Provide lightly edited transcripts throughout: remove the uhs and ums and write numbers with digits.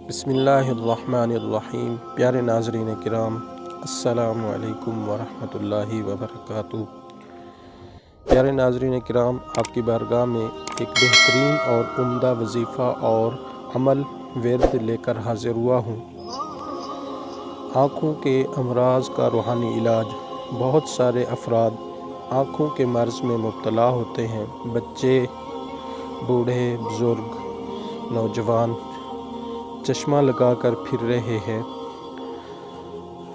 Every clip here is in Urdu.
بسم اللہ الرحمن الرحیم۔ پیارے ناظرین کرام، السلام علیکم ورحمۃ اللہ وبرکاتہ۔ پیارے ناظرین کرام، آپ کی بارگاہ میں ایک بہترین اور عمدہ وظیفہ اور عمل ورد لے کر حاضر ہوا ہوں۔ آنکھوں کے امراض کا روحانی علاج۔ بہت سارے افراد آنکھوں کے مرض میں مبتلا ہوتے ہیں۔ بچے، بوڑھے، بزرگ، نوجوان چشمہ لگا کر پھر رہے ہیں،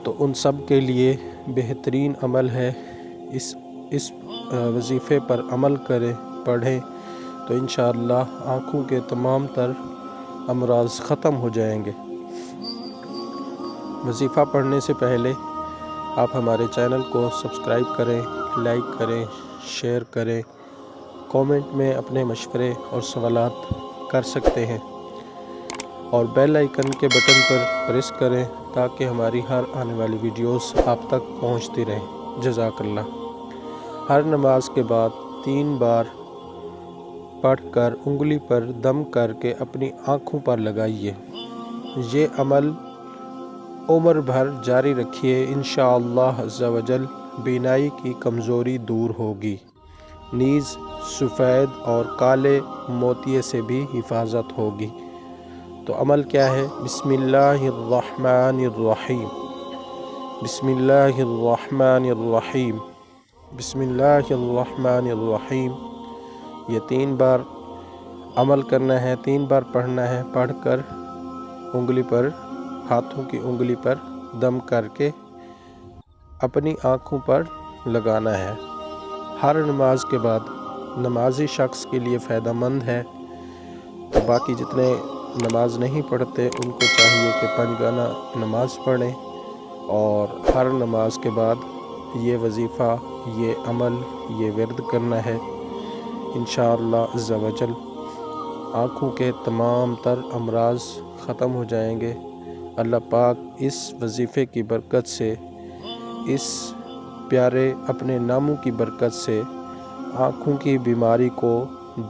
تو ان سب کے لیے بہترین عمل ہے اس وظیفے پر عمل کریں، پڑھیں تو انشاءاللہ آنکھوں کے تمام تر امراض ختم ہو جائیں گے۔ وظیفہ پڑھنے سے پہلے آپ ہمارے چینل کو سبسکرائب کریں، لائک کریں، شیئر کریں، کومنٹ میں اپنے مشورے اور سوالات کر سکتے ہیں، اور بیل آئیکن کے بٹن پر پریس کریں تاکہ ہماری ہر آنے والی ویڈیوز آپ تک پہنچتی رہیں۔ جزاک اللہ۔ ہر نماز کے بعد 3 بار پڑھ کر انگلی پر دم کر کے اپنی آنکھوں پر لگائیے۔ یہ عمل عمر بھر جاری رکھیے، انشاءاللہ عز و جل بینائی کی کمزوری دور ہوگی، نیز سفید اور کالے موتیے سے بھی حفاظت ہوگی۔ تو عمل کیا ہے؟ بسم اللہ الرحمن الرحیم، بسم اللہ الرحمن الرحیم، بسم اللہ الرحمن الرحیم۔ یہ 3 بار عمل کرنا ہے، 3 بار پڑھنا ہے، پڑھ کر انگلی پر، ہاتھوں کی انگلی پر دم کر کے اپنی آنکھوں پر لگانا ہے۔ ہر نماز کے بعد نمازی شخص کے لیے فائدہ مند ہے، تو باقی جتنے نماز نہیں پڑھتے ان کو چاہیے کہ 5 گانا نماز پڑھیں، اور ہر نماز کے بعد یہ وظیفہ، یہ عمل، یہ ورد کرنا ہے۔ انشاءاللہ عز و جل آنکھوں کے تمام تر امراض ختم ہو جائیں گے۔ اللہ پاک اس وظیفے کی برکت سے، اس پیارے اپنے ناموں کی برکت سے آنکھوں کی بیماری کو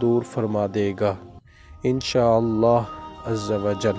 دور فرما دے گا، انشاءاللہ عز و جل۔